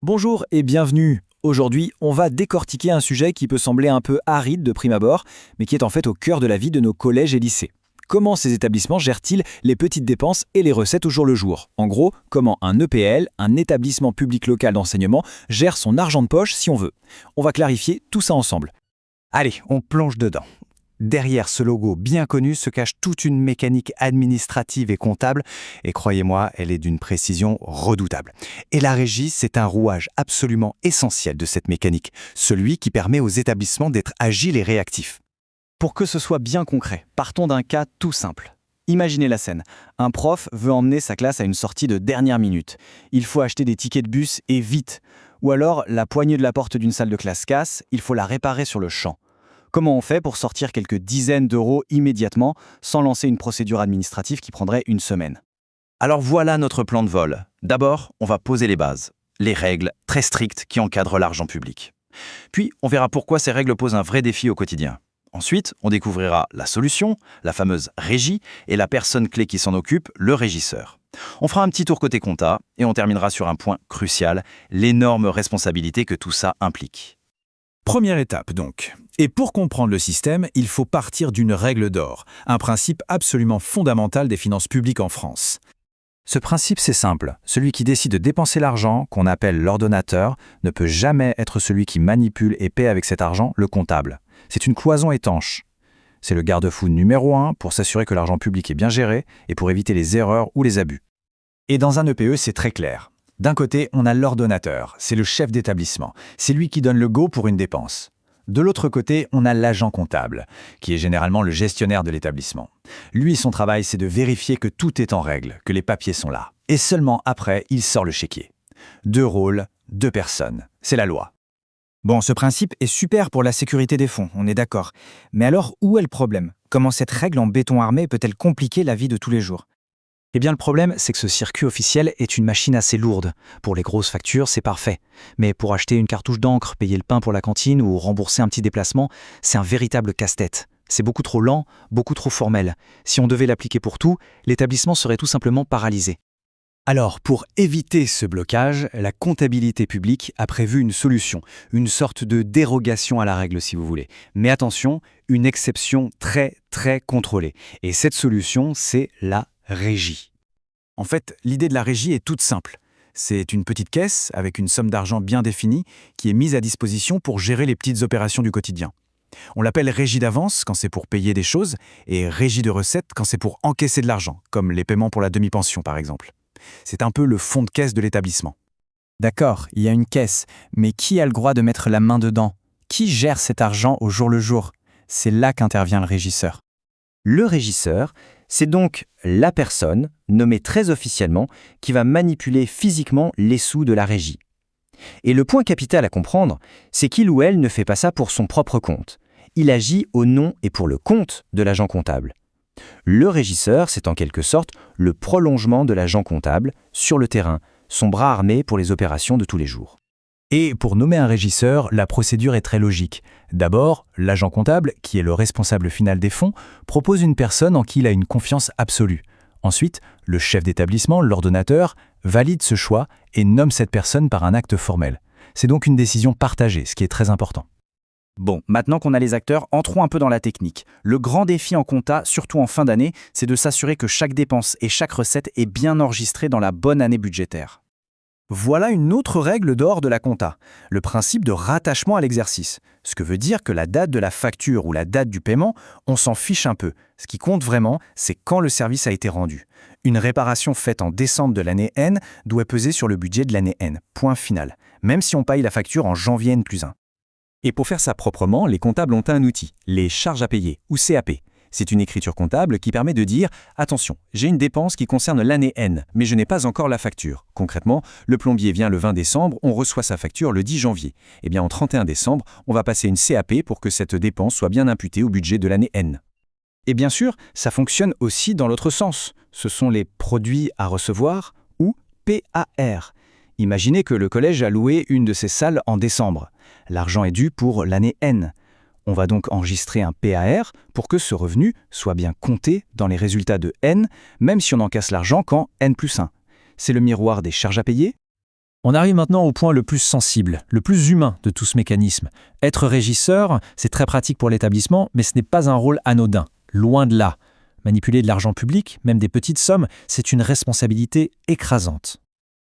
Bonjour et bienvenue. Aujourd'hui, on va décortiquer un sujet qui peut sembler un peu aride de prime abord, mais qui est en fait au cœur de la vie de nos collèges et lycées. Comment ces établissements gèrent-ils les petites dépenses et les recettes au jour le jour? En gros, comment un EPL, un établissement public local d'enseignement, gère son argent de poche si on veut. On va clarifier tout ça ensemble. Allez, on plonge dedans. Derrière ce logo bien connu se cache toute une mécanique administrative et comptable, et croyez-moi, elle est d'une précision redoutable. Et la régie, c'est un rouage absolument essentiel de cette mécanique, celui qui permet aux établissements d'être agiles et réactifs. Pour que ce soit bien concret, partons d'un cas tout simple. Imaginez la scène. Un prof veut emmener sa classe à une sortie de dernière minute. Il faut acheter des tickets de bus et vite. Ou alors, la poignée de la porte d'une salle de classe casse, il faut la réparer sur le champ. Comment on fait pour sortir quelques dizaines d'euros immédiatement sans lancer une procédure administrative qui prendrait une semaine? Alors voilà notre plan de vol. D'abord, on va poser les bases, les règles très strictes qui encadrent l'argent public. Puis, on verra pourquoi ces règles posent un vrai défi au quotidien. Ensuite, on découvrira la solution, la fameuse régie, et la personne clé qui s'en occupe, le régisseur. On fera un petit tour côté compta et on terminera sur un point crucial, l'énorme responsabilité que tout ça implique. Première étape donc. Et pour comprendre le système, il faut partir d'une règle d'or, un principe absolument fondamental des finances publiques en France. Ce principe, c'est simple. Celui qui décide de dépenser l'argent, qu'on appelle l'ordonnateur, ne peut jamais être celui qui manipule et paie avec cet argent, le comptable. C'est une cloison étanche. C'est le garde-fou numéro 1 pour s'assurer que l'argent public est bien géré et pour éviter les erreurs ou les abus. Et dans un EPE, c'est très clair. D'un côté, on a l'ordonnateur, c'est le chef d'établissement, c'est lui qui donne le go pour une dépense. De l'autre côté, on a l'agent comptable, qui est généralement le gestionnaire de l'établissement. Lui, son travail, c'est de vérifier que tout est en règle, que les papiers sont là. Et seulement après, il sort le chéquier. 2 rôles, 2 personnes. C'est la loi. Bon, ce principe est super pour la sécurité des fonds, on est d'accord. Mais alors, où est le problème? Comment cette règle en béton armé peut-elle compliquer la vie de tous les jours? Eh bien, le problème, c'est que ce circuit officiel est une machine assez lourde. Pour les grosses factures, c'est parfait. Mais pour acheter une cartouche d'encre, payer le pain pour la cantine ou rembourser un petit déplacement, c'est un véritable casse-tête. C'est beaucoup trop lent, beaucoup trop formel. Si on devait l'appliquer pour tout, l'établissement serait tout simplement paralysé. Alors, pour éviter ce blocage, la comptabilité publique a prévu une solution, une sorte de dérogation à la règle si vous voulez. Mais attention, une exception très très contrôlée. Et cette solution, c'est la régie. En fait, l'idée de la régie est toute simple. C'est une petite caisse avec une somme d'argent bien définie qui est mise à disposition pour gérer les petites opérations du quotidien. On l'appelle régie d'avance quand c'est pour payer des choses et régie de recettes quand c'est pour encaisser de l'argent, comme les paiements pour la demi-pension par exemple. C'est un peu le fond de caisse de l'établissement. D'accord, il y a une caisse, mais qui a le droit de mettre la main dedans? Qui gère cet argent au jour le jour? C'est là qu'intervient le régisseur. Le régisseur, c'est donc la personne, nommée très officiellement, qui va manipuler physiquement les sous de la régie. Et le point capital à comprendre, c'est qu'il ou elle ne fait pas ça pour son propre compte. Il agit au nom et pour le compte de l'agent comptable. Le régisseur, c'est en quelque sorte le prolongement de l'agent comptable sur le terrain, son bras armé pour les opérations de tous les jours. Et pour nommer un régisseur, la procédure est très logique. D'abord, l'agent comptable, qui est le responsable final des fonds, propose une personne en qui il a une confiance absolue. Ensuite, le chef d'établissement, l'ordonnateur, valide ce choix et nomme cette personne par un acte formel. C'est donc une décision partagée, ce qui est très important. Bon, maintenant qu'on a les acteurs, entrons un peu dans la technique. Le grand défi en compta, surtout en fin d'année, c'est de s'assurer que chaque dépense et chaque recette est bien enregistrée dans la bonne année budgétaire. Voilà une autre règle d'or de la compta, le principe de rattachement à l'exercice. Ce que veut dire que la date de la facture ou la date du paiement, on s'en fiche un peu. Ce qui compte vraiment, c'est quand le service a été rendu. Une réparation faite en décembre de l'année N doit peser sur le budget de l'année N. Point final. Même si on paye la facture en janvier N+1. Et pour faire ça proprement, les comptables ont un outil, les charges à payer, ou CAP. C'est une écriture comptable qui permet de dire « Attention, j'ai une dépense qui concerne l'année N, mais je n'ai pas encore la facture. » Concrètement, le plombier vient le 20 décembre, on reçoit sa facture le 10 janvier. Eh bien, en 31 décembre, on va passer une CAP pour que cette dépense soit bien imputée au budget de l'année N. Et bien sûr, ça fonctionne aussi dans l'autre sens. Ce sont les produits à recevoir ou PAR. Imaginez que le collège a loué une de ses salles en décembre. L'argent est dû pour l'année N. On va donc enregistrer un PAR pour que ce revenu soit bien compté dans les résultats de N, même si on encaisse l'argent quand N+1. C'est le miroir des charges à payer On arrive maintenant au point le plus sensible, le plus humain de tout ce mécanisme. Être régisseur, c'est très pratique pour l'établissement, mais ce n'est pas un rôle anodin, loin de là. Manipuler de l'argent public, même des petites sommes, c'est une responsabilité écrasante.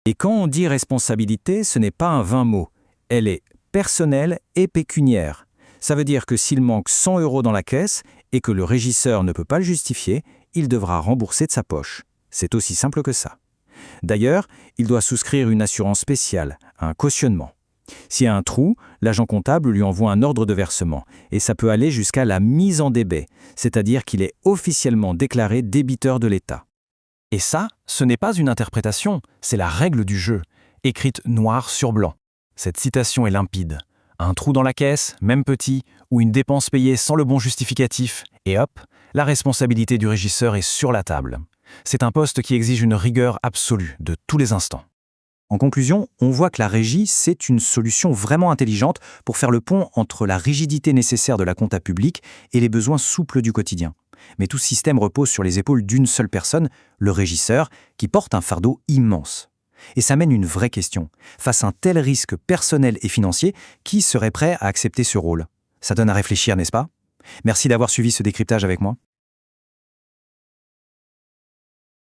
Et quand on dit responsabilité, ce n'est pas un vain mot. Elle est personnelle et pécuniaire. Ça veut dire que s'il manque 100 € dans la caisse et que le régisseur ne peut pas le justifier, il devra rembourser de sa poche. C'est aussi simple que ça. D'ailleurs, il doit souscrire une assurance spéciale, un cautionnement. S'il y a un trou, l'agent comptable lui envoie un ordre de versement, et ça peut aller jusqu'à la mise en débet, c'est-à-dire qu'il est officiellement déclaré débiteur de l'État. Et ça, ce n'est pas une interprétation, c'est la règle du jeu, écrite noir sur blanc. Cette citation est limpide. Un trou dans la caisse, même petit, ou une dépense payée sans le bon justificatif, et hop, la responsabilité du régisseur est sur la table. C'est un poste qui exige une rigueur absolue de tous les instants. En conclusion, on voit que la régie, c'est une solution vraiment intelligente pour faire le pont entre la rigidité nécessaire de la compta publique et les besoins souples du quotidien. Mais tout système repose sur les épaules d'une seule personne, le régisseur, qui porte un fardeau immense. Et ça mène une vraie question. Face à un tel risque personnel et financier, qui serait prêt à accepter ce rôle ? Ça donne à réfléchir, n'est-ce pas ? Merci d'avoir suivi ce décryptage avec moi.